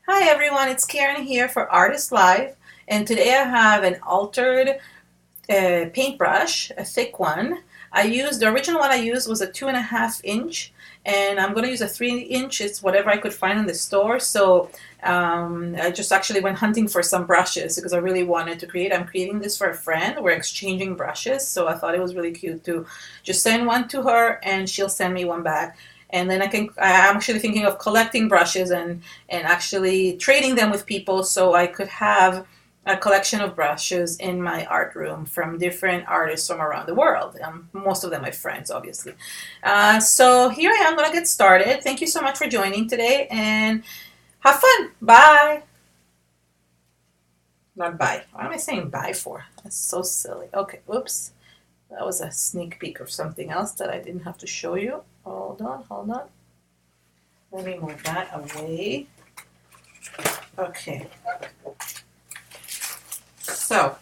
Hi everyone, it's Karen here for Artist Live, and today I have an altered paintbrush, a thick one. The original one I used was a 2.5 inch, and I'm going to use a 3 inch. It's whatever I could find in the store. So I just actually went hunting for some brushes because I really wanted to create. I'm creating this for a friend. We're exchanging brushes, so I thought it was really cute to just send one to her, and she'll send me one back. And then I'm actually thinking of collecting brushes and actually trading them with people so I could have a collection of brushes in my art room from different artists from around the world. Most of them my friends, obviously. So here I am going to get started. Thank you so much for joining today and have fun. Bye. Not bye. What am I saying bye for? That's so silly. Okay, oops. That was a sneak peek of something else that I didn't have to show you. Hold on, hold on. Let me move that away. Okay. So,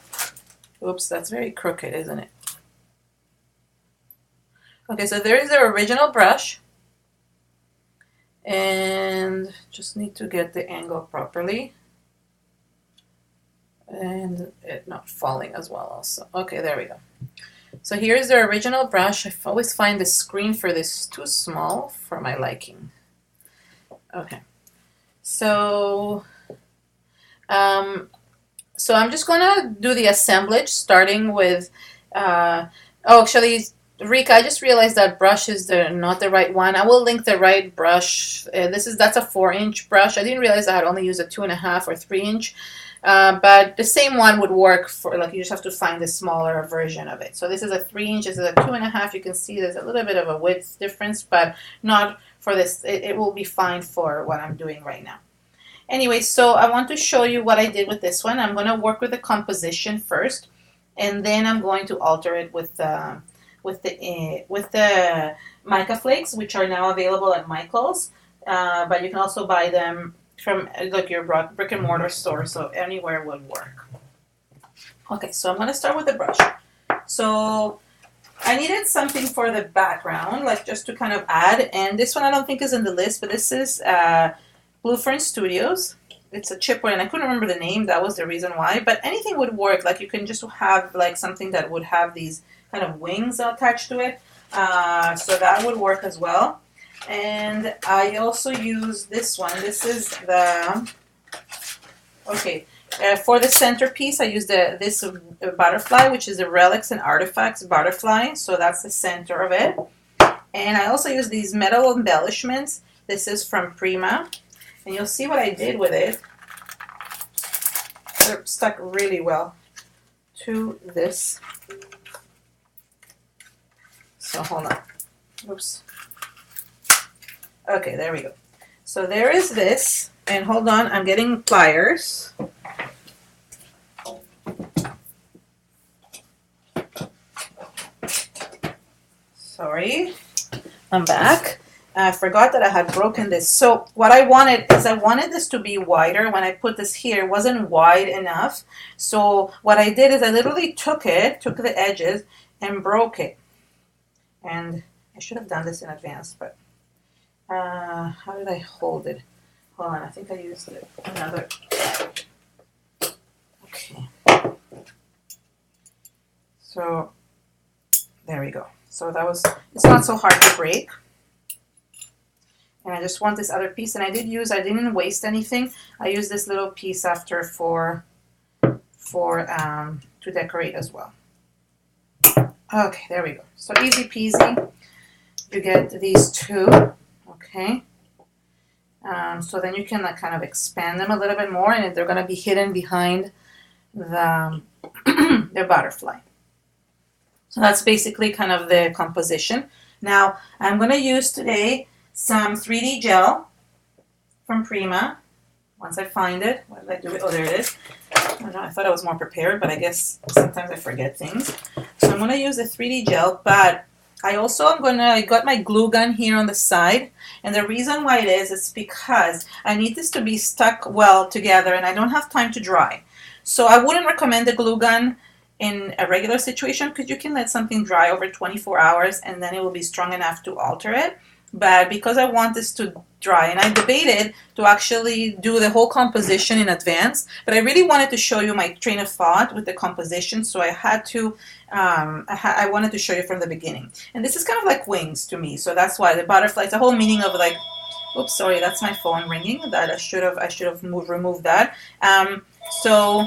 oops, that's very crooked, isn't it? Okay, so there is the original brush. And just need to get the angle properly. And it not falling as well also. Okay, there we go. So here's the original brush. I always find the screen for this too small for my liking. Okay. So, I'm just gonna do the assemblage starting with, actually, Rika, I just realized that brush is not the right one. I will link the right brush. That's a 4-inch brush. I didn't realize I had only used a 2.5 or 3-inch. But the same one would work for, like, you just have to find the smaller version of it. So this is a 3-inch, this is a 2.5. You can see there's a little bit of a width difference, but not for this. It will be fine for what I'm doing right now. Anyway, so I want to show you what I did with this one. I'm going to work with the composition first, and then I'm going to alter it with the mica flakes, which are now available at Michael's. But you can also buy them from your brick and mortar store, so anywhere would work. Okay, so I'm going to start with the brush. So I needed something for the background, like just to kind of add, and this one I don't think is in the list, but this is Blue Fern Studios. It's a chipboard, and I couldn't remember the name. That was the reason why. But anything would work. Like you can just have like something that would have these kind of wings attached to it. So that would work as well. And I also use this one. This is for the centerpiece, I use this butterfly, which is a Relics and Artifacts butterfly. So that's the center of it. And I also use these metal embellishments. This is from Prima. And you'll see what I did with it. They're stuck really well to this. So hold on. Oops. Okay, there we go. So there is this. And hold on, I'm getting pliers. Sorry. I'm back. I forgot that I had broken this. So what I wanted this to be wider. When I put this here, it wasn't wide enough. So what I did is I literally took the edges and broke it. And I should have done this in advance, but how did I hold it? Hold on, I think I used another. Okay. So there we go. So it's not so hard to break. And I just want this other piece, and I didn't waste anything. I used this little piece after to decorate as well. Okay, there we go. So easy peasy. You get these two, okay? So then you can kind of expand them a little bit more, and they're going to be hidden behind the butterfly. So that's basically kind of the composition. Now, I'm going to use today some 3D gel from Prima. Once I find it, what did I do? Oh, there it is. I thought I was more prepared, but I guess sometimes I forget things. So I'm going to use the 3D gel, but I got my glue gun here on the side, and the reason why it is because I need this to be stuck well together, and I don't have time to dry. So I wouldn't recommend the glue gun in a regular situation because you can let something dry over 24 hours, and then it will be strong enough to alter it. but because I want this to dry, and I debated to actually do the whole composition in advance, but I really wanted to show you my train of thought with the composition, so I had to, I wanted to show you from the beginning. And this is kind of like wings to me, so that's why the butterfly, it's the whole meaning of like, oops, sorry, that's my phone ringing, that I should have removed that. So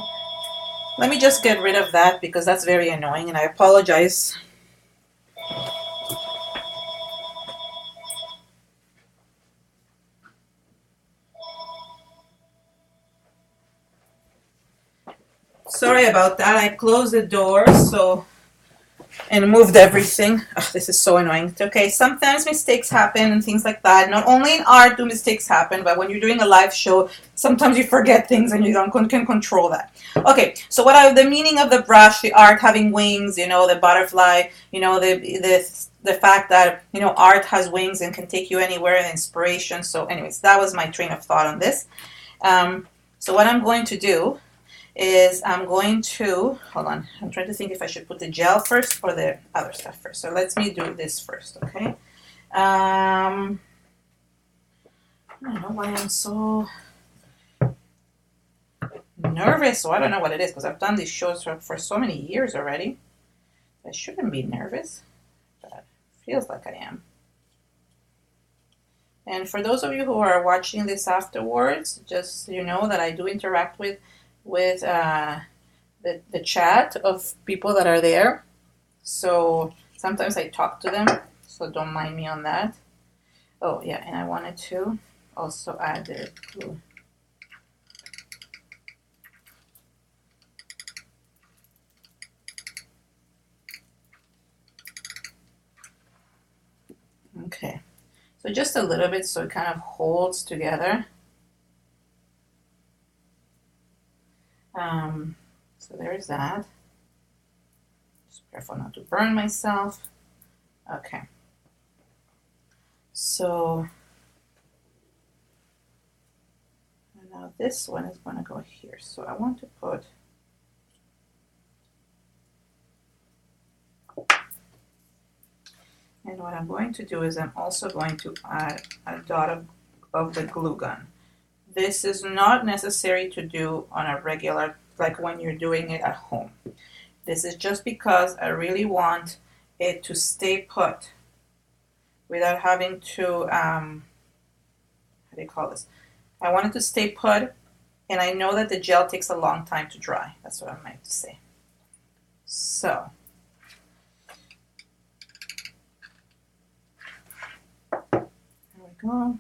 let me just get rid of that because that's very annoying, and I apologize. Sorry about that. I closed the door and moved everything. Ugh, this is so annoying. It's okay. Sometimes mistakes happen and things like that. Not only in art do mistakes happen, but when you're doing a live show, sometimes you forget things and you can control that. Okay, so what are the meaning of the brush, the art having wings, you know, the butterfly, you know, the fact that, you know, art has wings and can take you anywhere and inspiration. So anyways, that was my train of thought on this. So what I'm going to do is I'm going to, hold on, I'm trying to think if I should put the gel first or the other stuff first. So let me do this first, okay? I don't know why I'm so nervous. So I don't know what it is because I've done these shows for so many years already. I shouldn't be nervous, but it feels like I am. And for those of you who are watching this afterwards, just so you know that I do interact with the chat of people that are there. So sometimes I talk to them, so don't mind me on that. Oh yeah, and I wanted to also add the glue. Okay, so just a little bit so it kind of holds together. So there's that. Just careful not to burn myself. Okay. So now this one is going to go here. So I want to put and what I'm going to do is I'm also going to add a dot of the glue gun. This is not necessary to do on a regular, like when you're doing it at home. This is just because I really want it to stay put without having to, how do you call this? I want it to stay put, and I know that the gel takes a long time to dry. That's what I meant to say. So, there we go.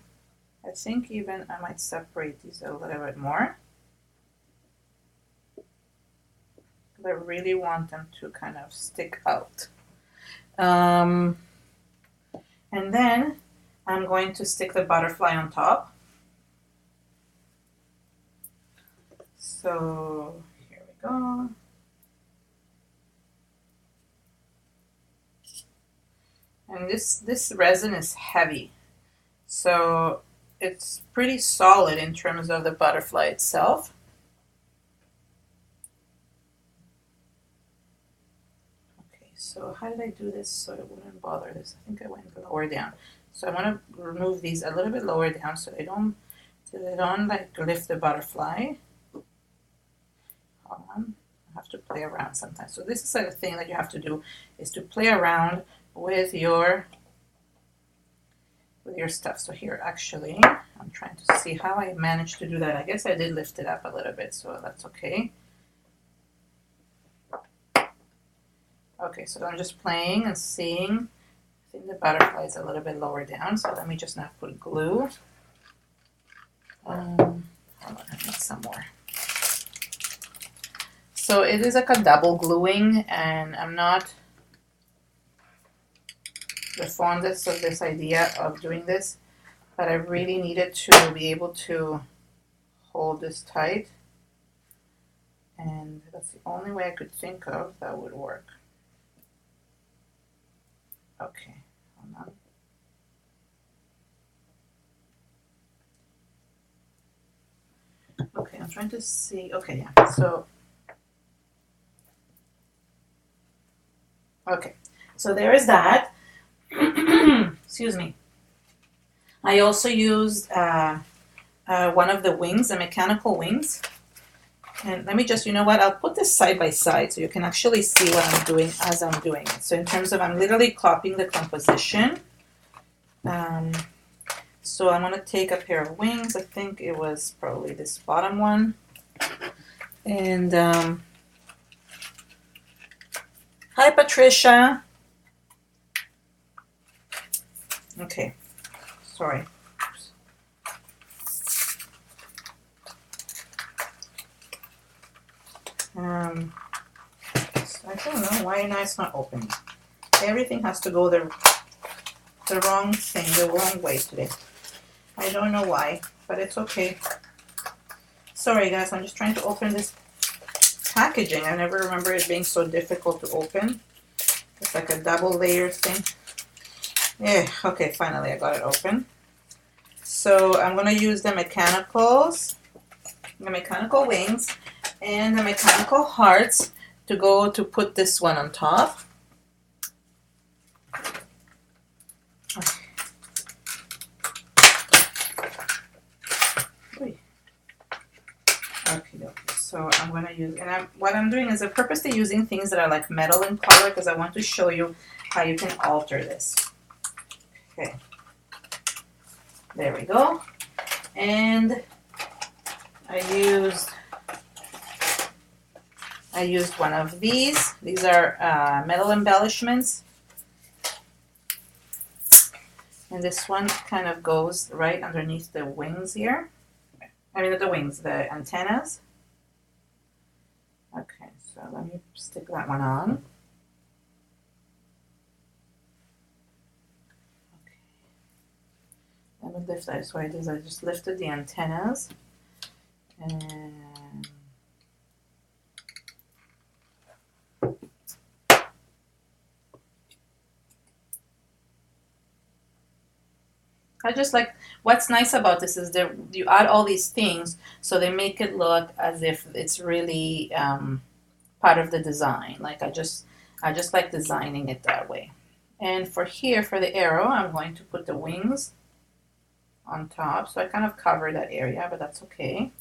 I think even I might separate these a little bit more. I really want them to kind of stick out. And then I'm going to stick the butterfly on top. So here we go. And this resin is heavy. So it's pretty solid in terms of the butterfly itself. Okay, so how did I do this so it wouldn't bother this? I think I went lower down. So I want to remove these a little bit lower down so they don't like lift the butterfly. Hold on, I have to play around sometimes. So this is like a thing that you have to do, is to play around with your stuff. So here, actually, I'm trying to see how I managed to do that. I guess I did lift it up a little bit, so that's okay. Okay, so I'm just playing and seeing. I think the butterfly is a little bit lower down, so let me just now put glue. Hold on, I need some more. So it is like a double gluing, and I'm not the fondest of this idea of doing this, but I really needed to be able to hold this tight, and that's the only way I could think of that would work. Okay, hold on. Okay, I'm trying to see. Okay, yeah, so okay, so there is that. Excuse me. I also used one of the wings, the mechanical wings. And let me just, you know what, I'll put this side by side so you can actually see what I'm doing as I'm doing it. So in terms of, I'm literally copying the composition. So I'm going to take a pair of wings. I think it was probably this bottom one. And, hi, Patricia. Okay, sorry. So I don't know why now it's not opening. Everything has to go the wrong thing, the wrong way today. I don't know why, but it's okay. Sorry guys, I'm just trying to open this packaging. I never remember it being so difficult to open. It's like a double layer thing. Yeah, okay, finally I got it open. So I'm gonna use the mechanical wings and the mechanical hearts to go to put this one on top. Okay, so I'm going to use, and what I'm doing is I'm purposely using things that are like metal in color because I want to show you how you can alter this. Okay, there we go. And I used one of these. These are metal embellishments. And this one kind of goes right underneath the wings here. I mean, not the wings, the antennas. Okay, so let me stick that one on. Okay. Let me lift that. So I did, I just lifted the antennas. And I just like, what's nice about this is that you add all these things so they make it look as if it's really part of the design. Like I just like designing it that way. And for here, for the arrow, I'm going to put the wings on top. So I kind of cover that area, but that's okay.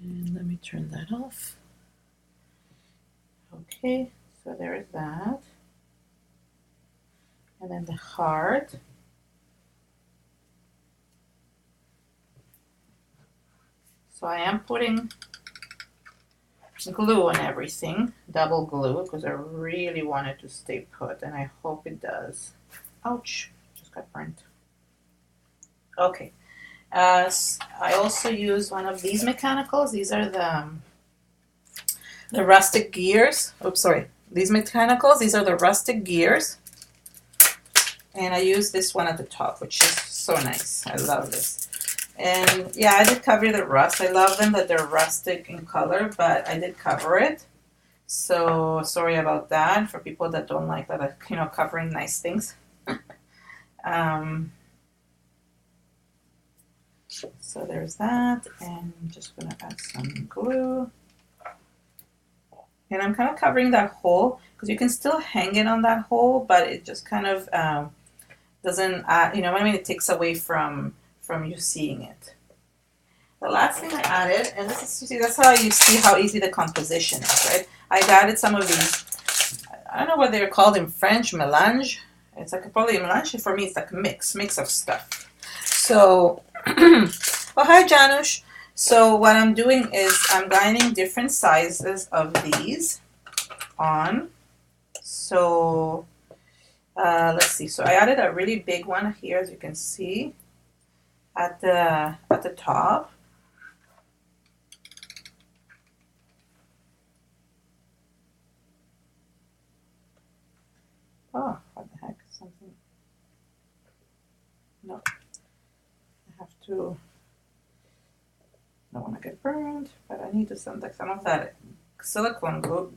And let me turn that off. Okay. So there is that. And then the heart. So I am putting glue on everything, double glue, because I really want it to stay put, and I hope it does. Ouch, just got burnt. Okay. I also use one of these mechanicals. These are the rustic gears. Oops, sorry. These mechanicals, these are the rustic gears. And I use this one at the top, which is so nice. I love this. And yeah, I did cover the rust. I love them that they're rustic in color, but I did cover it. So sorry about that for people that don't like that, you know, covering nice things. So there's that, and I'm just gonna add some glue. And I'm kind of covering that hole because you can still hang it on that hole, but it just kind of doesn't, you know what I mean? It takes away from you seeing it. The last thing I added, and this is, you see, that's how you see how easy the composition is, right? I added some of these, I don't know what they're called in French, melange. It's like probably a melange. For me, it's like a mix of stuff. So, oh, hi, Janusz. So what I'm doing is I'm lining different sizes of these on. So let's see. So I added a really big one here, as you can see, at the top. Oh, what the heck? Something. No. I have to. I don't want to get burned, but I need to some of that silicone glue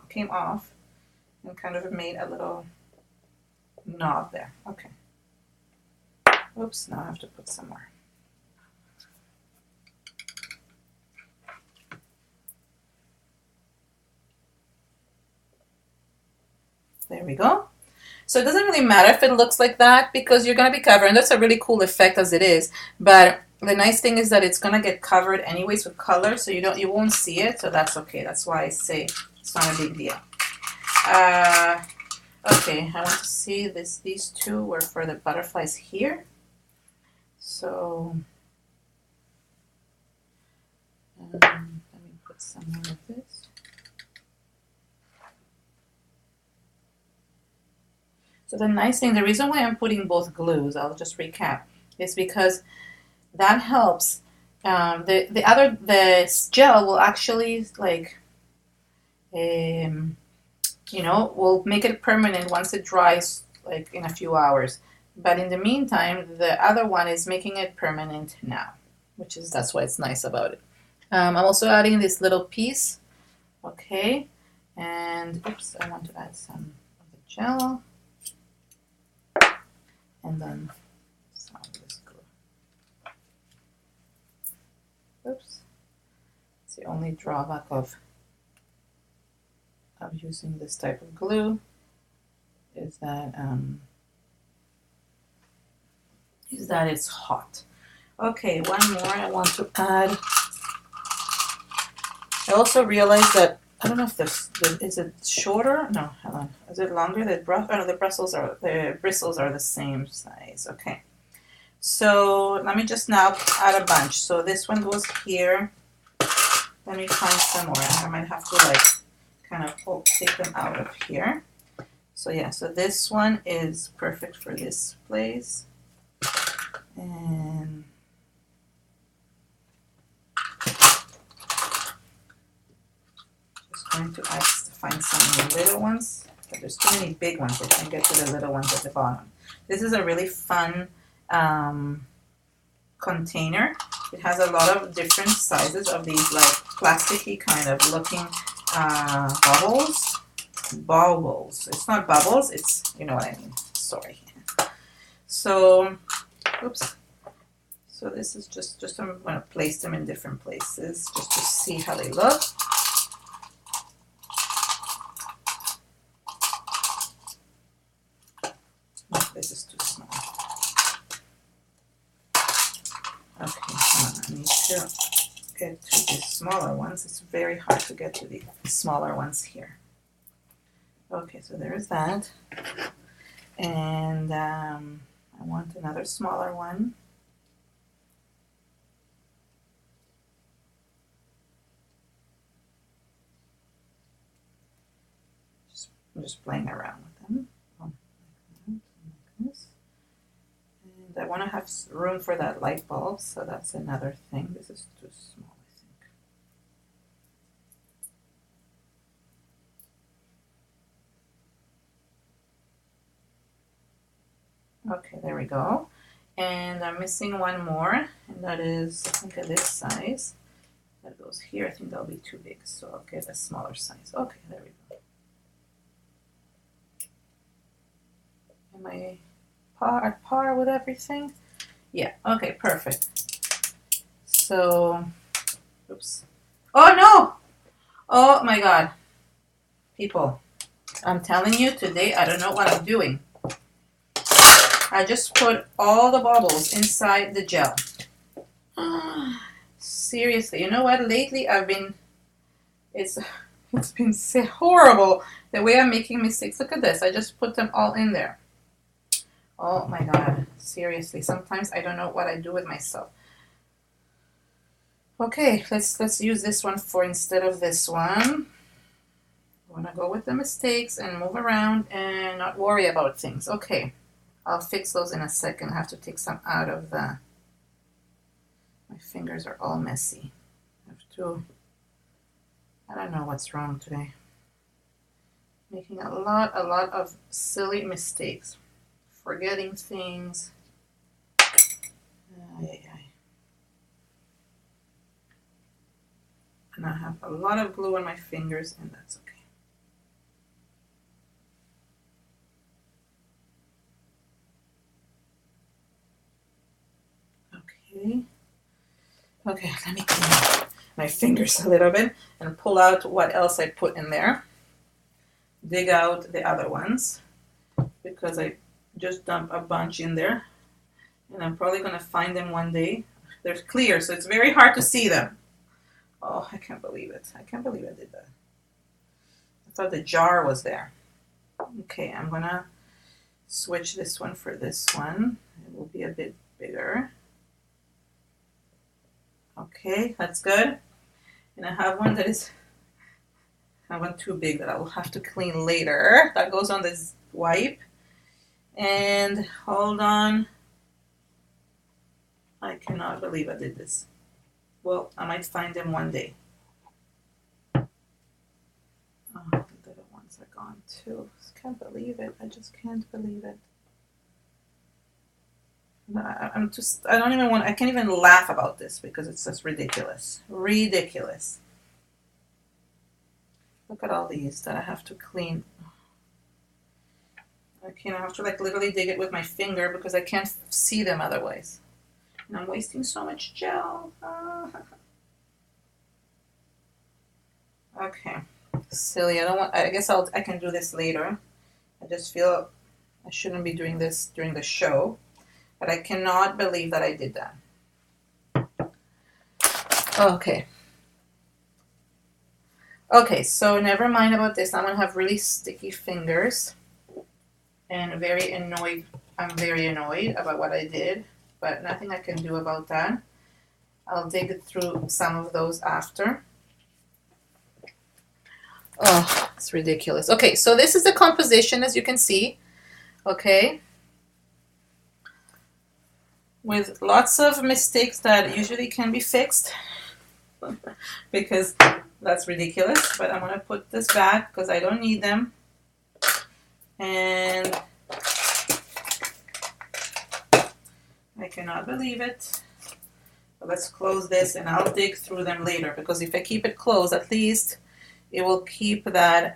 came off and kind of made a little knob there. Okay. Oops, now I have to put some more. There we go. So it doesn't really matter if it looks like that because you're going to be covering. That's a really cool effect as it is. But the nice thing is that it's going to get covered anyways with color, so you won't see it. So that's okay. That's why I say it's not a big deal. Okay, I want to see this. These two were for the butterflies here. So let me put some more of this. So the nice thing, the reason why I'm putting both glues, I'll just recap, is because that helps. The gel will actually like, will make it permanent once it dries, like in a few hours. But in the meantime, the other one is making it permanent now, that's why it's nice about it. I'm also adding this little piece, okay, and oops, I want to add some of the gel. And then some of this glue. Oops. It's the only drawback of using this type of glue is that it's hot. Okay, one more I want to add. I also realized that I don't know if is it shorter? No, hold on. Is it longer? The bristles are the same size. Okay. So let me just now add a bunch. So this one goes here. Let me find some more. I might have to like kind of take them out of here. So yeah, so this one is perfect for this place. And going to find some little ones, but there's too many big ones. I can't get to the little ones at the bottom. This is a really fun container. It has a lot of different sizes of these like plasticky kind of looking bubbles. It's not bubbles, it's, you know what I mean. Sorry. So, oops. So this is just I'm going to place them in different places just to see how they look. This is too small. Okay, I need to get to the smaller ones. It's very hard to get to the smaller ones here. Okay, so there's that. And I want another smaller one. I'm just playing around with them. And I want to have room for that light bulb, so that's another thing. This is too small, I think. Okay, there we go. And I'm missing one more, and that is, I think, of this size. That goes here. I think that'll be too big, so I'll get a smaller size. Okay, there we go. Am I at par with everything? Yeah, okay, perfect. So, oops. Oh no! Oh my god. People, I'm telling you today, I don't know what I'm doing. I just put all the bubbles inside the gel. Seriously, you know what? Lately it's been so horrible the way I'm making mistakes. Look at this. I just put them all in there. Oh my god, seriously, sometimes I don't know what I do with myself. Okay, let's use this one for instead of this one. I want to go with the mistakes and move around and not worry about things. Okay, I'll fix those in a second. I have to take some out of my fingers are all messy. I don't know what's wrong today. Making a lot of silly mistakes. Forgetting things. And I have a lot of glue on my fingers, and that's okay. Okay, let me clean up my fingers a little bit and pull out what else I put in there. Dig out the other ones. because I just dumped a bunch in there. And I'm probably going to find them one day. They're clear, so it's very hard to see them. Oh, I can't believe it. I can't believe I did that. I thought the jar was there. Okay, I'm going to switch this one for this one. It will be a bit bigger. Okay, that's good. And I have one that is, I have one too big that I will have to clean later. That goes on this wipe. And hold on. I cannot believe I did this. Well, I might find them one day. Oh, the little ones are gone too. I can't believe it. I just can't believe it. I don't even want, I can't even laugh about this because it's just ridiculous. Ridiculous. Look at all these that I have to clean. I have to like literally dig it with my finger because I can't see them otherwise. And I'm wasting so much gel. Okay. Silly. I guess I can do this later. I just feel I shouldn't be doing this during the show. But I cannot believe that I did that. Okay. Okay, so never mind about this. I'm going to have really sticky fingers. And very annoyed. I'm very annoyed about what I did. But nothing I can do about that. I'll dig through some of those after. Oh, it's ridiculous. Okay, so this is the composition, as you can see. Okay. With lots of mistakes that usually can be fixed. Because that's ridiculous. But I'm going to put this back because I don't need them. And I cannot believe it. But let's close this and I'll dig through them later. Because if I keep it closed, at least it will keep that,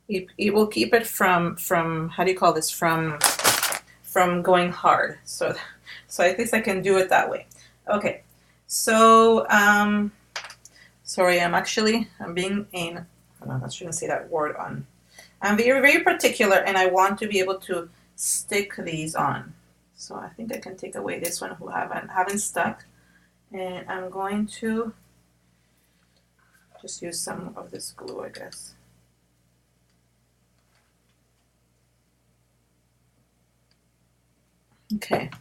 it will keep it from, how do you call this, from going hard. So at least I can do it that way. Okay, so, sorry, I'm being I shouldn't say that word on. I'm very, very particular and I want to be able to stick these on. So I think I can take away this one who haven't stuck. And I'm going to just use some of this glue, I guess. Okay.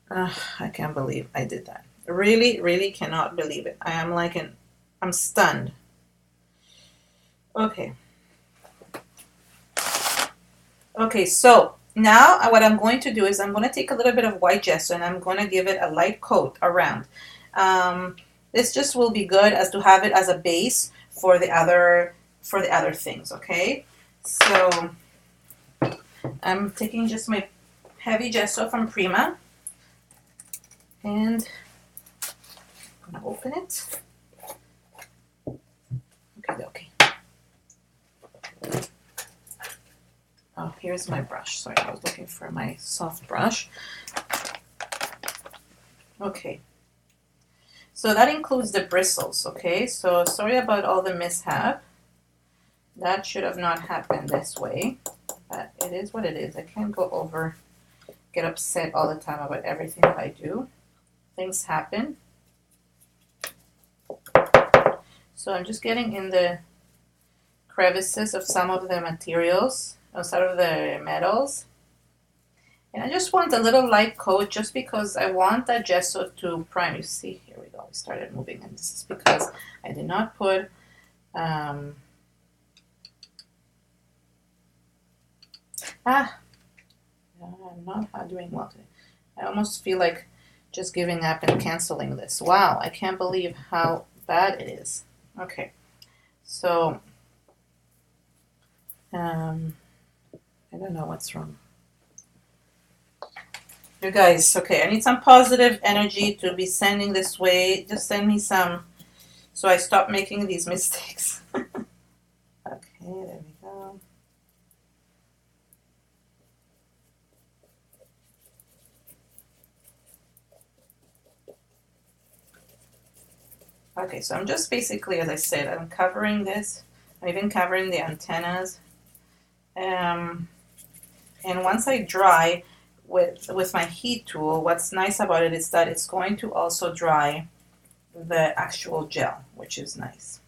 I can't believe I did that. Really, really cannot believe it. I'm stunned. Okay. Okay, so now what I'm going to do is I'm going to take a little bit of white gesso and I'm going to give it a light coat around. This just will be good as to have it as a base for the other things, okay? So I'm taking just my heavy gesso from Prima and I'm going to open it. Okay. Oh, here's my brush. Sorry, I was looking for my soft brush. Okay. So that includes the bristles, okay? So sorry about all the mishap. That should have not happened this way. But it is what it is. I can't get upset all the time about everything that I do. Things happen. So I'm just getting in the crevices of some of the materials, or some of the metals. And I just want a little light coat just because I want that gesso to prime. You see, here we go. We started moving, and this is because I did not put I'm not doing well today. I almost feel like just giving up and canceling this. Wow, I can't believe how bad it is. Okay, so I don't know what's wrong. You guys, okay, I need some positive energy to be sending this way. Just send me some so I stop making these mistakes. Okay, there we go. Okay, so I'm just basically, as I said, I'm covering this I'm even covering the antennas. And once I dry with my heat tool, what's nice about it is that it's going to also dry the actual gel, which is nice.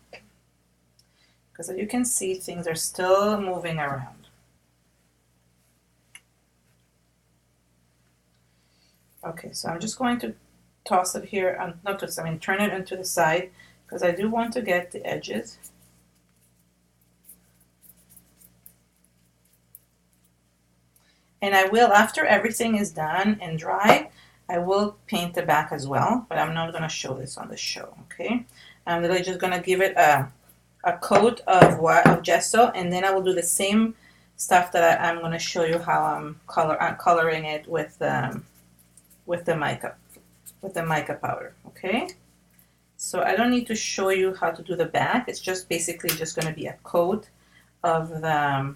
Because as you can see, things are still moving around. Okay, so I'm just going to toss it here, not toss, I mean turn it into the side, because I do want to get the edges. And I will, after everything is done and dry, I will paint the back as well, but I'm not going to show this on the show, okay? I'm literally just going to give it a coat of gesso, and then I will do the same stuff that I'm going to show you how I'm coloring it with the mica powder, okay? So I don't need to show you how to do the back. It's just basically just going to be a coat of the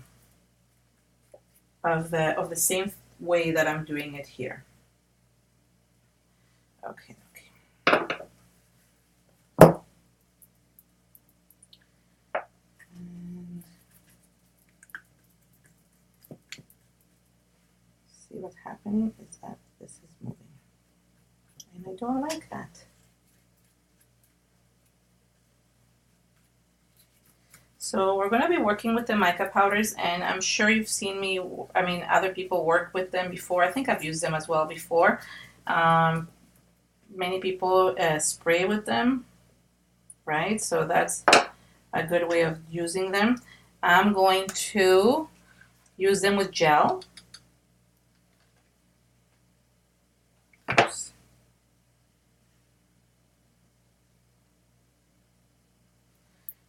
same way that I'm doing it here. Okay. And see what's happening is that this is moving, and I don't like that. So we're going to be working with the mica powders, and I'm sure you've seen me, I mean, other people work with them before. I think I've used them as well before. Many people spray with them, right? So that's a good way of using them. I'm going to use them with gel. Oops.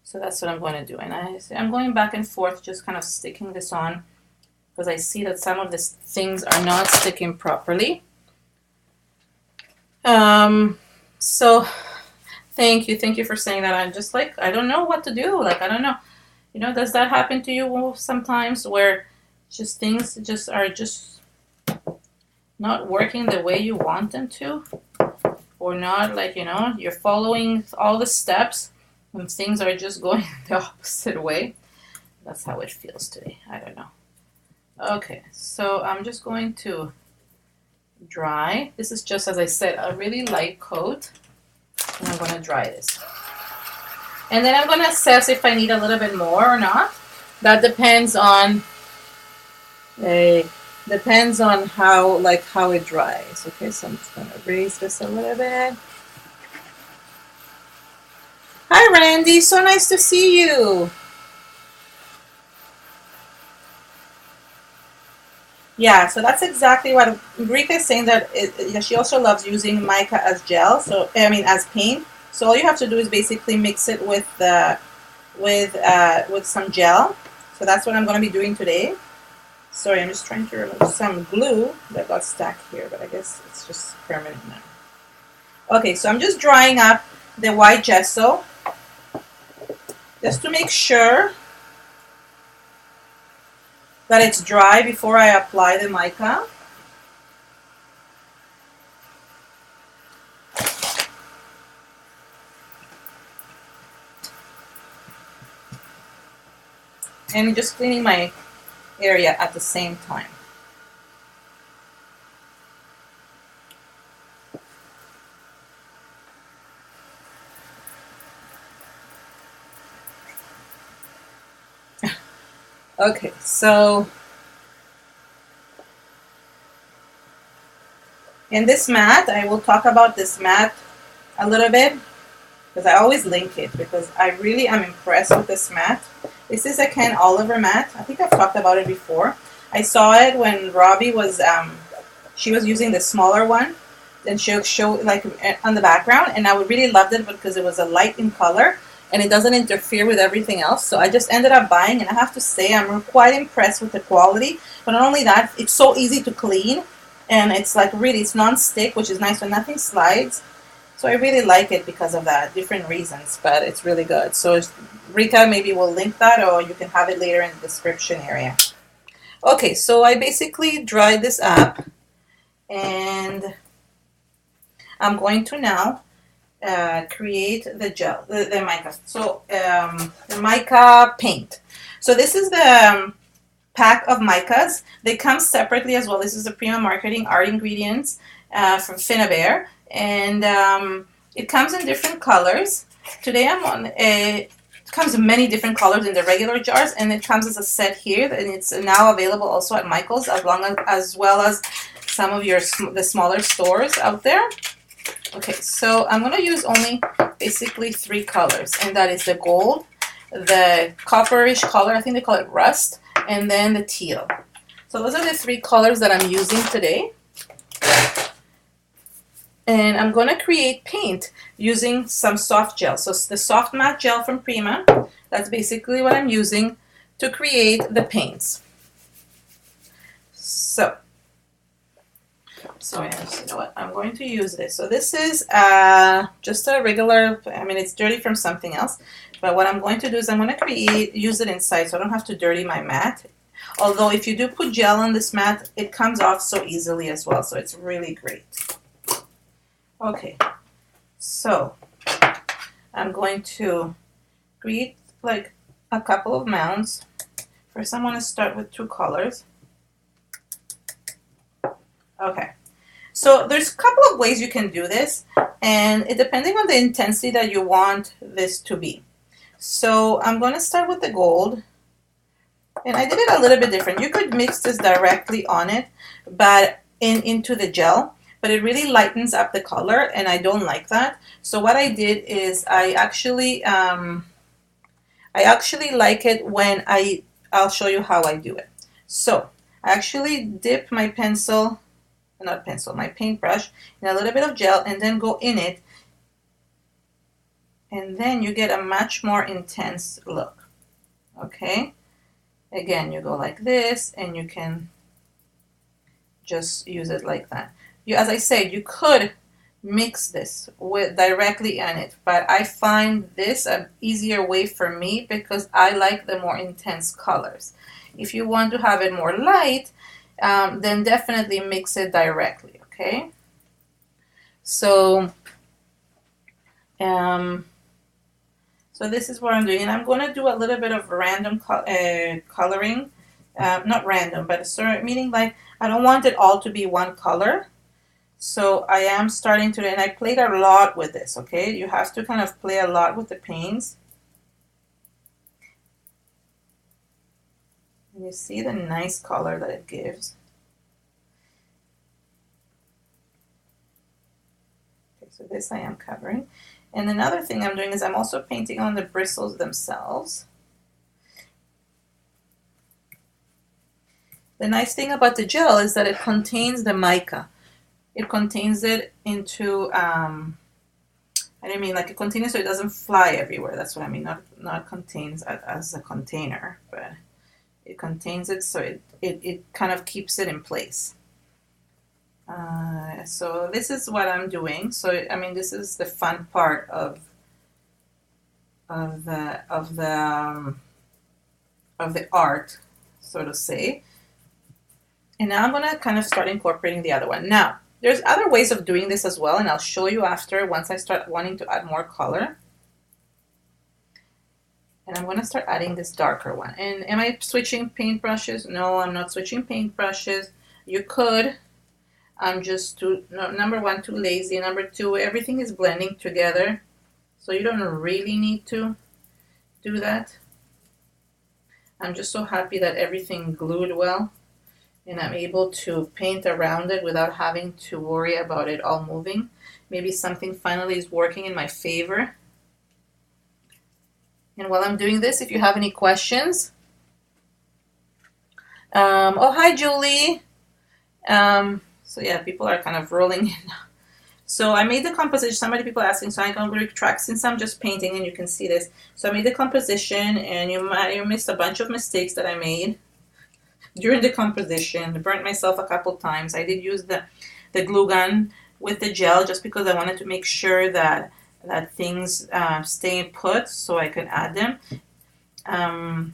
So that's what I'm going to do. And I'm going back and forth, just kind of sticking this on, because I see that some of these things are not sticking properly. So thank you for saying that. I'm just like, I don't know what to do. Like, I don't know. You know, does that happen to you sometimes, where just things just are just not working the way you want them to? Or not, like, you know, you're following all the steps and things are just going the opposite way. That's how it feels today. I don't know. Okay, so I'm just going to dry. This is just, as I said, a really light coat. And I'm going to dry this. And then I'm going to assess if I need a little bit more or not. That depends on how it dries. Okay, so I'm just going to raise this a little bit. Hi, Randy. So nice to see you. Yeah, so that's exactly what Rika is saying, that she also loves using mica as gel. So I mean, as paint. So all you have to do is basically mix it with some gel. So that's what I'm going to be doing today. Sorry, I'm just trying to remove some glue that got stuck here, but I guess it's just permanent now. Okay, so I'm just drying up the white gesso, just to make sure that it's dry before I apply the mica. And just cleaning my area at the same time. Okay, so in this mat, I will talk about this mat a little bit, because I always link it, because I really am impressed with this mat. This is a Ken Oliver mat. I think I've talked about it before. I saw it when Robbie was, she was using the smaller one, and she'll show like on the background, and I really loved it because it was a light in color, and it doesn't interfere with everything else. So I just ended up buying, and I have to say I'm quite impressed with the quality. But not only that, it's so easy to clean, and it's like really, it's non-stick, which is nice, so nothing slides. So I really like it because of that, different reasons, but it's really good. So Rika maybe will link that, or you can have it later in the description area. Okay, so I basically dried this up, and I'm going to now create the gel, the mica. So the mica paint. So this is the pack of micas. They come separately as well. This is the Prima Marketing Art Ingredients from Finnabair, and it comes in different colors. Today I'm on a. It comes in many different colors in the regular jars, and it comes as a set here, and it's now available also at Michael's, as well as some of the smaller stores out there. Okay, so I'm going to use only basically 3 colors, and that is the gold, the copperish color, I think they call it rust, and then the teal. So those are the 3 colors that I'm using today. And I'm going to create paint using some soft gel. So the soft matte gel from Prima, that's basically what I'm using to create the paints. So you know what? I'm going to use this. So this is just a regular, I mean, it's dirty from something else. But what I'm going to do is I'm going to use it inside so I don't have to dirty my mat. Although if you do put gel on this mat, it comes off so easily as well. So it's really great. Okay, so I'm going to create like a couple of mounds. First I'm going to start with 2 colors. Okay, so there's a couple of ways you can do this, and it depending on the intensity that you want this to be. So I'm going to start with the gold, and I did it a little bit different. You could mix this directly on it, but into the gel. But it really lightens up the color, and I don't like that. So what I did is I actually like it when I'll show you how I do it. So I actually dip my my paintbrush in a little bit of gel and then go in it, and then you get a much more intense look. Okay, again, you go like this, and you can just use it like that. As I said, you could mix this directly in it, but I find this an easier way for me because I like the more intense colors. If you want to have it more light, then definitely mix it directly, okay? So, so this is what I'm doing, and I'm going to do a little bit of random coloring, not random, but meaning like I don't want it all to be one color. So I am starting to, and I played a lot with this, okay? You have to kind of play a lot with the paints. And you see the nice color that it gives. Okay, so this I am covering. And another thing I'm doing is I'm also painting on the bristles themselves. The nice thing about the gel is that it contains the mica. It contains it into, I didn't mean like a container so it doesn't fly everywhere. That's what I mean, not contains as a container, but it contains it so it kind of keeps it in place. So this is what I'm doing. So, I mean, this is the fun part of the art, so to say. And now I'm going to kind of start incorporating the other one. Now, there's other ways of doing this as well, and I'll show you after once I start wanting to add more color. And I'm going to start adding this darker one. And am I switching paintbrushes? No, I'm not switching paintbrushes. You could. I'm just number 1, too lazy. Number 2, everything is blending together. So you don't really need to do that. I'm just so happy that everything glued well. And I'm able to paint around it without having to worry about it all moving. Maybe something finally is working in my favor. And while I'm doing this, if you have any questions. Oh, hi, Julie. So yeah, people are kind of rolling in. So I made the composition. People asking, so I'm going to retract since I'm just painting and you can see this. So I made the composition, and you missed a bunch of mistakes that I made during the composition. I burnt myself a couple times. I did use the glue gun with the gel just because I wanted to make sure that things stay put so I could add them. And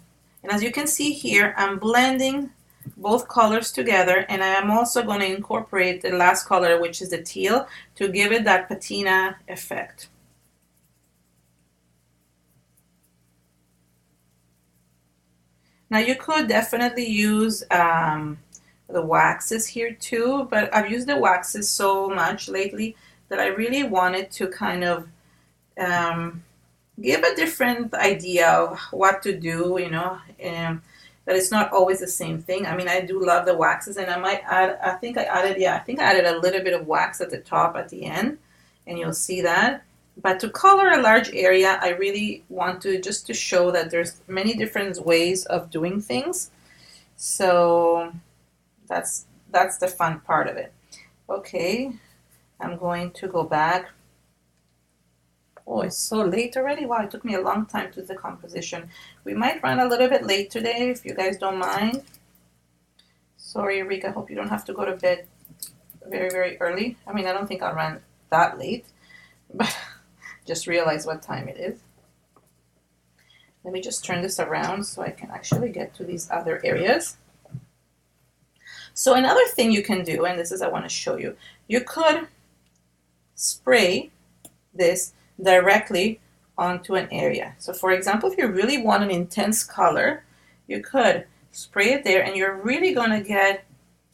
as you can see here, I'm blending both colors together, and I am also going to incorporate the last color, which is the teal, to give it that patina effect. Now you could definitely use the waxes here too, but I've used the waxes so much lately that I really wanted to kind of give a different idea of what to do, you know, that it's not always the same thing. I mean, I do love the waxes, and I might add, I think I added a little bit of wax at the top at the end, and you'll see that. But to color a large area, I really want to just to show that there's many different ways of doing things. So that's the fun part of it. Okay, I'm going to go back. Oh, it's so late already. Wow, it took me a long time to do the composition. We might run a little bit late today, if you guys don't mind. Sorry, Rika, I hope you don't have to go to bed very, very early. I mean, I don't think I'll run that late, but just realize what time it is. Let me just turn this around so I can actually get to these other areas. So another thing you can do, and this is I want to show you, you could spray this directly onto an area. So for example, if you really want an intense color, you could spray it there and you're really going to get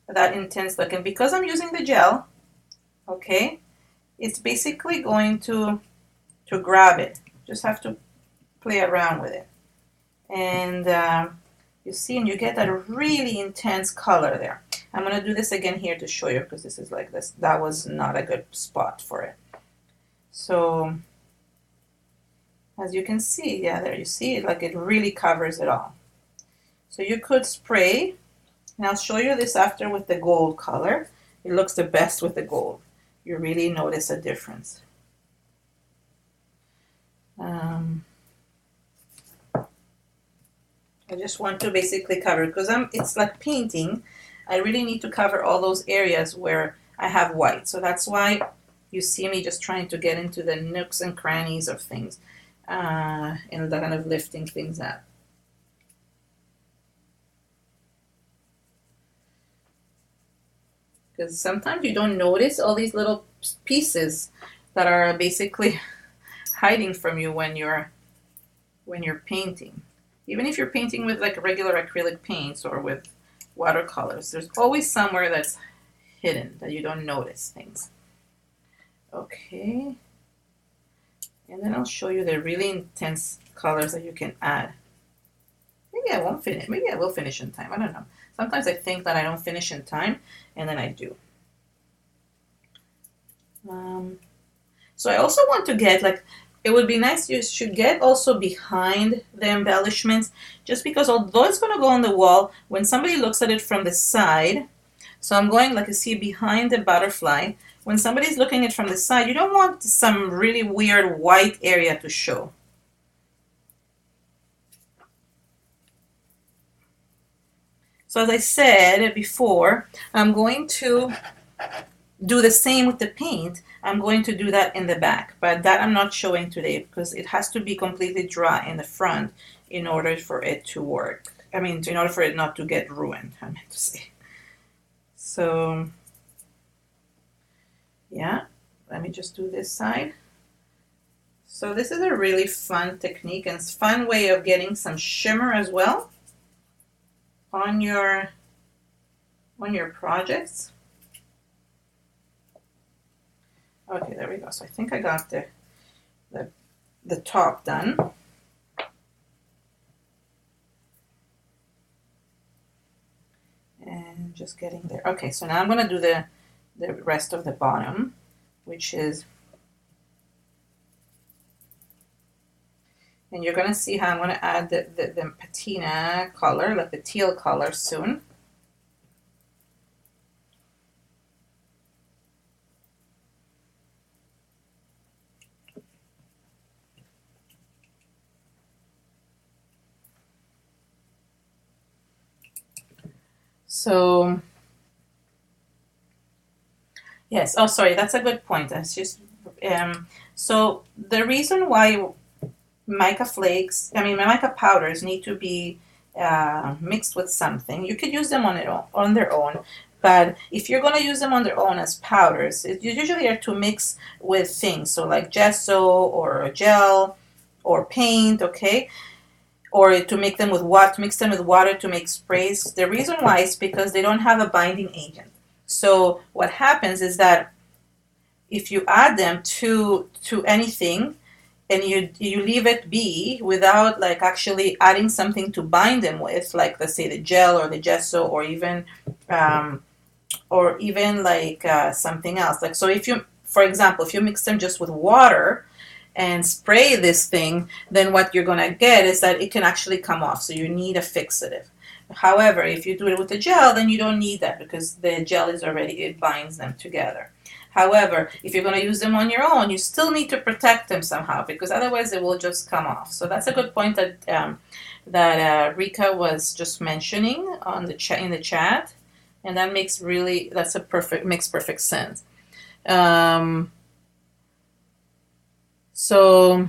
that intense look. And because I'm using the gel, okay, it's basically going to grab it. Just have to play around with it. And you see, and you get that really intense color there. I'm going to do this again here to show you because this is like this. That was not a good spot for it. So as you can see, yeah, there you see it, like it really covers it all. So you could spray, and I'll show you this after with the gold color. It looks the best with the gold. You really notice a difference. I just want to basically cover, because it's like painting. I really need to cover all those areas where I have white. So that's why you see me just trying to get into the nooks and crannies of things and kind of lifting things up. Because sometimes you don't notice all these little pieces that are basically hiding from you when you're painting. Even if you're painting with like regular acrylic paints or with watercolors, there's always somewhere that's hidden that you don't notice things. Okay, and then I'll show you the really intense colors that you can add. Maybe I won't finish. Maybe I will finish in time. I don't know. Sometimes I think that I don't finish in time, and then I do. So I also want to get, like, it would be nice, you should get also behind the embellishments, just because although it's going to go on the wall, when somebody looks at it from the side, so I'm going, like you see, behind the butterfly, when somebody's looking at it from the side, you don't want some really weird white area to show. So as I said before, I'm going to do the same with the paint. I'm going to do that in the back, but that I'm not showing today because it has to be completely dry in the front in order for it to work. I mean, in order for it not to get ruined, I meant to say. So, yeah, let me just do this side. So this is a really fun technique and it's a fun way of getting some shimmer as well on your projects. Okay, there we go. So I think I got the top done. And just getting there. Okay, so now I'm going to do the rest of the bottom, which is, and you're going to see how I'm going to add the patina color, like the teal color soon. So, yes, oh, sorry, that's a good point. That's just, so the reason why mica flakes, mica powders need to be mixed with something. You could use them on their own, but if you're going to use them on their own as powders, you usually are to mix with things, so like gesso or gel or paint, okay? or to make them with water, to mix them with water to make sprays. The reason why is because they don't have a binding agent. So what happens is that if you add them to anything and you leave it be without like actually adding something to bind them with, like let's say the gel or the gesso, um, or even like something else. Like so, if you, for example, if you mix them just with water and spray this thing, then what you're gonna get is that it can actually come off. So you need a fixative. However, if you do it with the gel, then you don't need that because the gel is already, it binds them together. However, if you're going to use them on your own, you still need to protect them somehow because otherwise it will just come off. So that's a good point that Rika was just mentioning on the in the chat, and that makes makes perfect sense. So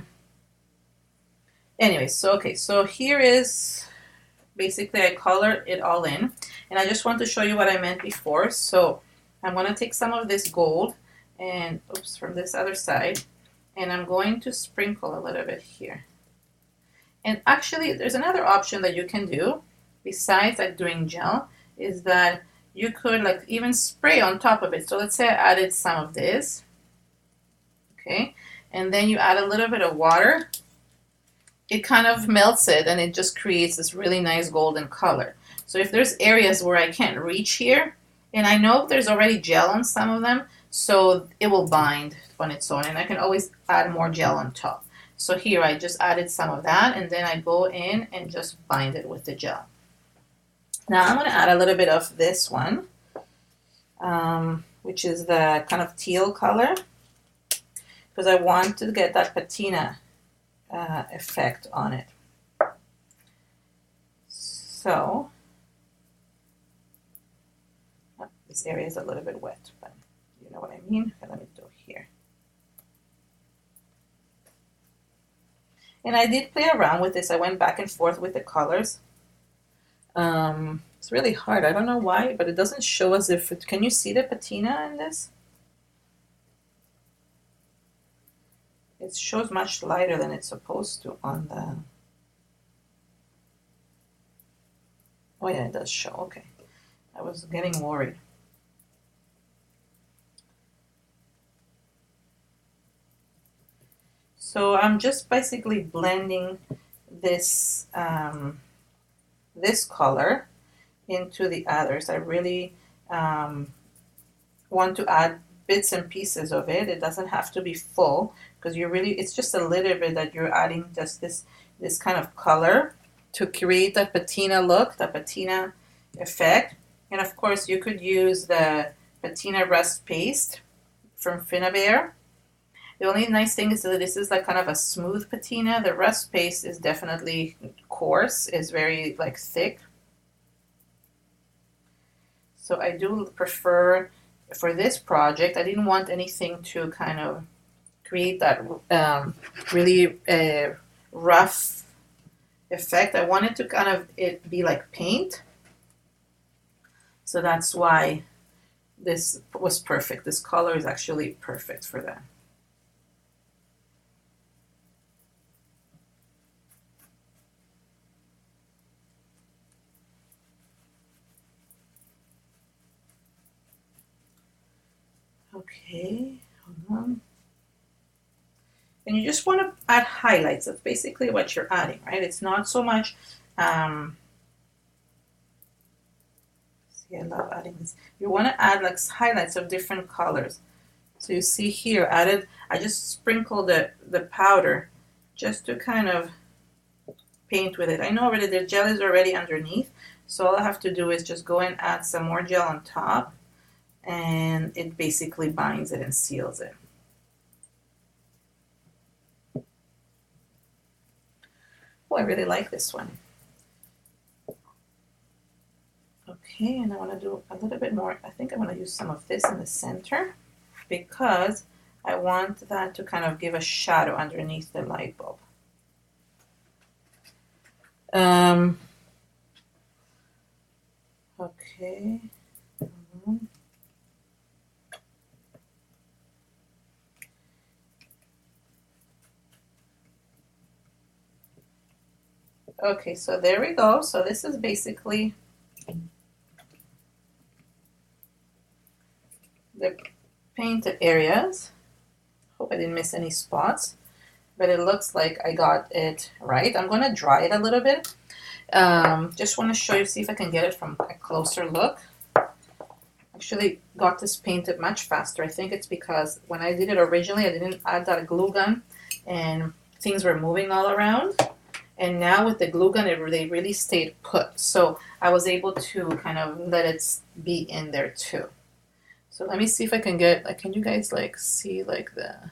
anyway, so okay, so here is basically I colored it all in, and I just want to show you what I meant before. So I'm going to take some of this gold and oops, from this other side, and I'm going to sprinkle a little bit here. And actually there's another option that you can do besides like doing gel, is that you could like even spray on top of it. So let's say I added some of this, okay, and then you add a little bit of water. It kind of melts it and it just creates this really nice golden color. So if there's areas where I can't reach here, and I know there's already gel on some of them, so it will bind on its own, and I can always add more gel on top. So here I just added some of that, and then I go in and just bind it with the gel. Now I'm going to add a little bit of this one, which is the kind of teal color, because I want to get that patina effect on it. So this area is a little bit wet, but you know what I mean. Okay, let me do here. And I did play around with this. I went back and forth with the colors. It's really hard. I don't know why, but it doesn't show as if it, can you see the patina in this? It shows much lighter than it's supposed to on the... Oh yeah, it does show. Okay. I was getting worried. So I'm just basically blending this this color into the others. I really want to add bits and pieces of it. It doesn't have to be full because you really, it's just a little bit that you're adding just this kind of color to create that patina look, the patina effect. And of course you could use the patina rust paste from Finnabair. The only nice thing is that this is like kind of a smooth patina. The rust paste is definitely coarse, is very like thick. So I do prefer, for this project, I didn't want anything to kind of create that really rough effect. I wanted to kind of it be like paint. So that's why this was perfect. This color is actually perfect for that. Okay, hold on. And you just want to add highlights. That's basically what you're adding, right? It's not so much, see, I love adding this. You want to add like highlights of different colors. So you see here, I just sprinkled the powder just to kind of paint with it. I know already the gel is already underneath, so all I have to do is just go and add some more gel on top, and it basically binds it and seals it. Oh, I really like this one. Okay, and I want to do a little bit more. I think I'm going to use some of this in the center because I want that to kind of give a shadow underneath the light bulb. Okay. Okay, so there we go. So this is basically the painted areas. Hope I didn't miss any spots, but it looks like I got it right. I'm going to dry it a little bit. Just want to show you, see if I can get it from a closer look. Actually got this painted much faster. I think it's because when I did it originally, I didn't add that glue gun and things were moving all around. And now with the glue gun, they really stayed put. So I was able to kind of let it be in there too. So let me see if I can get, like, can you guys like see like the,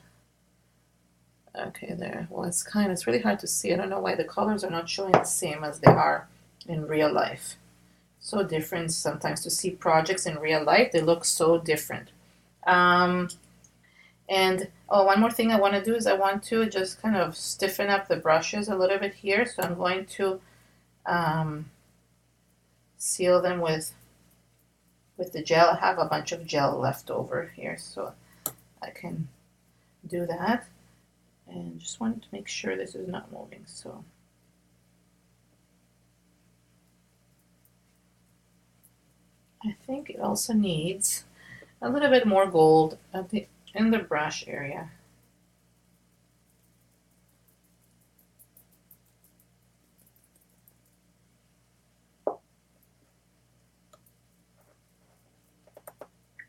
okay, there. Well, it's really hard to see. I don't know why the colors are not showing the same as they are in real life. So different sometimes to see projects in real life. They look so different. And oh, one more thing I want to do is I want to just kind of stiffen up the brushes a little bit here. So I'm going to seal them with the gel. I have a bunch of gel left over here, so I can do that. And just wanted to make sure this is not moving. So I think it also needs a little bit more gold in the brush area.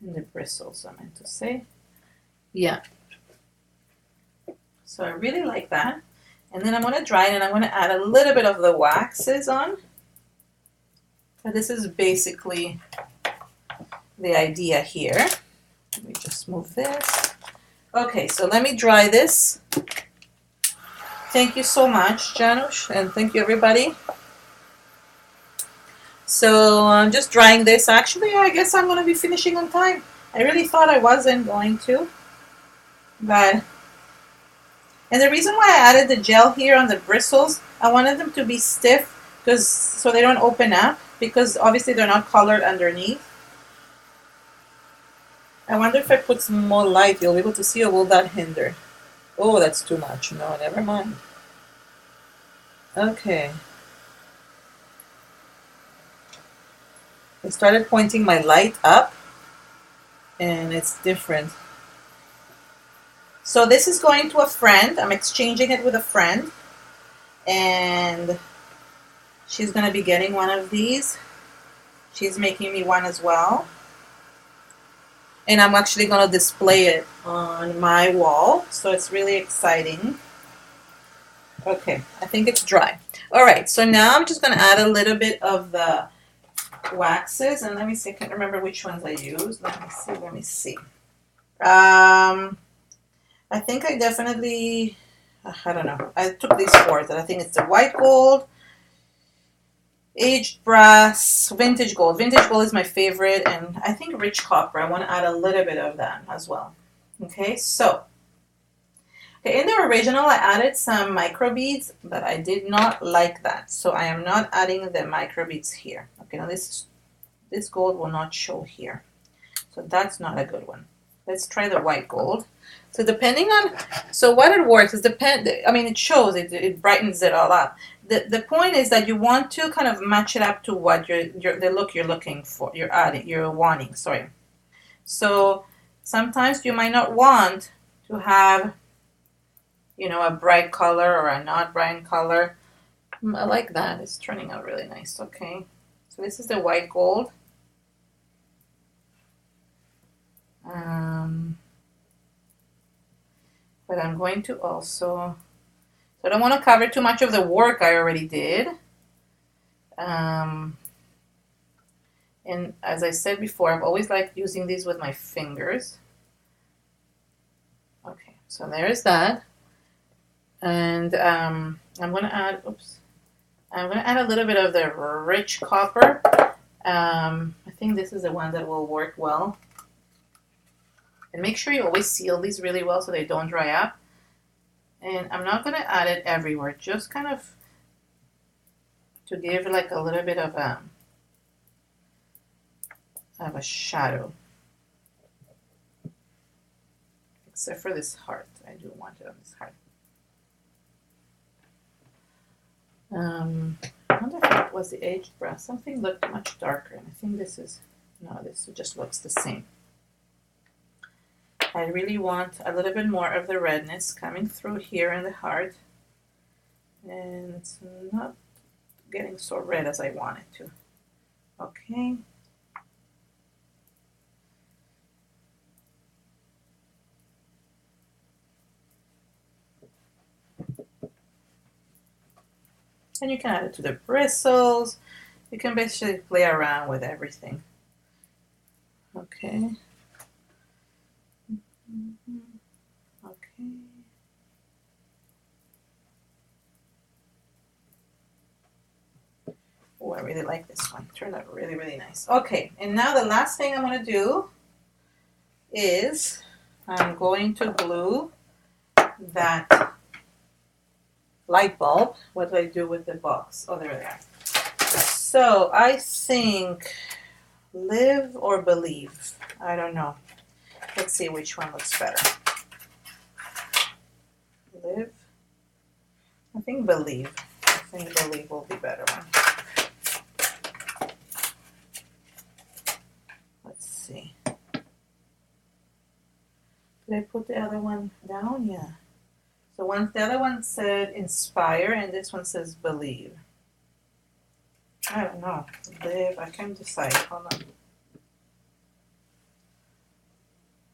In the bristles, I meant to say. Yeah. So I really like that. And then I'm going to dry it and I'm going to add a little bit of the waxes on. But this is basically the idea here. Let me just move this. Okay, so let me dry this. Thank you so much, Janusz, and thank you everybody. So I'm just drying this. Actually, I guess I'm going to be finishing on time. I really thought I wasn't going to. But, and the reason why I added the gel here on the bristles, I wanted them to be stiff so they don't open up, because obviously they're not colored underneath. I wonder if I put some more light, you'll be able to see, or will that hinder? Oh, that's too much. No, never mind. Okay. I started pointing my light up, and it's different. So this is going to a friend. I'm exchanging it with a friend, and she's going to be getting one of these. She's making me one as well. And I'm actually going to display it on my wall, so it's really exciting. Okay, I think it's dry. All right, so now I'm just going to add a little bit of the waxes, and let me see, I can't remember which ones I used. Let me see. I think I definitely, I don't know, I took these four, and I think it's the white gold, aged brass, vintage gold. Vintage gold is my favorite, and I think rich copper. I want to add a little bit of that as well. Okay, so in the original I added some microbeads, but I did not like that, so I am not adding the microbeads here. Okay, now this gold will not show here, so that's not a good one. Let's try the white gold. So depending on, so what it works is it shows, it brightens it all up. The point is that you want to kind of match it up to what the look you're looking for, you're wanting, sorry. So sometimes you might not want to have, a bright color or a not bright color. I like that. It's turning out really nice. Okay. So this is the white gold. But I'm going to also, so I don't want to cover too much of the work I already did. And as I said before, I've always liked using these with my fingers. Okay, so there's that. And I'm going to add, I'm going to add a little bit of the rich copper. I think this is the one that will work well. And make sure you always seal these really well so they don't dry up. And I'm not going to add it everywhere, just kind of to give like a little bit of a shadow. Except for this heart. I do want it on this heart. I wonder if that was the aged brass. Something looked much darker, and I think this is, no, this just looks the same. I really want a little bit more of the redness coming through here in the heart, and it's not getting so red as I want it to. Okay. And you can add it to the bristles. You can basically play around with everything. Okay. Okay. Oh, I really like this one. It turned out really, really nice. Okay, and now the last thing I'm going to do is I'm going to glue that light bulb. What do I do with the box? Oh, there they are. So I think live or believe. I don't know. Let's see which one looks better. Live. I think believe. I think believe will be better one. Let's see. Did I put the other one down? Yeah. So the other one said inspire, and this one says believe. I don't know. Live. I can't decide. Hold on.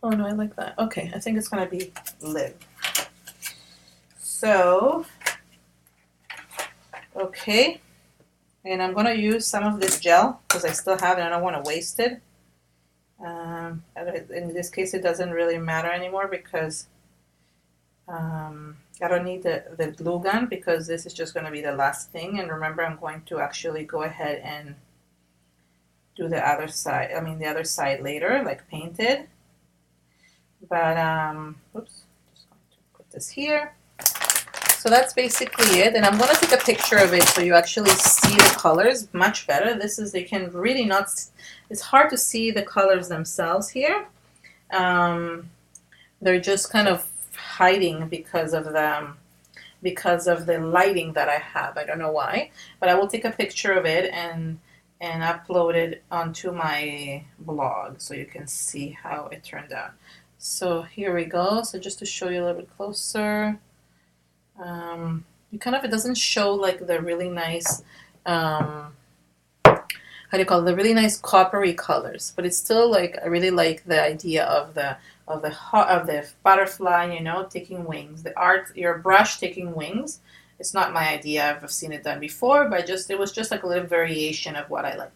Oh no, I like that. Okay, I think it's gonna be live. So, okay, and I'm gonna use some of this gel because I still have it and I don't want to waste it. In this case, it doesn't really matter anymore because I don't need the glue gun because this is just going to be the last thing. And remember, I'm going to actually go ahead and do the other side. I mean, the other side later, like painted. But oops, just going to put this here. So that's basically it, and I'm going to take a picture of it so you actually see the colors much better. This is, you can really not, it's hard to see the colors themselves here. They're just kind of hiding because of the lighting that I have. I don't know why, but I will take a picture of it and upload it onto my blog so you can see how it turned out. So here we go. So just to show you a little bit closer. It doesn't show like the really nice, how do you call it, the really nice coppery colors, but it's still like, I really like the idea of the butterfly, you know, taking wings, your brush taking wings. It's not my idea. I've seen it done before, but it was just like a little variation of what I like.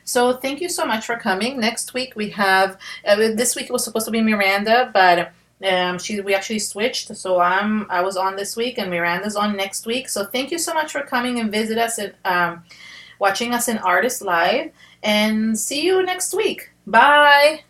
So thank you so much for coming. Next week we have, this week it was supposed to be Miranda, but we actually switched, so I was on this week and Miranda's on next week. So thank you so much for coming and visit us and watching us in Artist Live, and see you next week. Bye.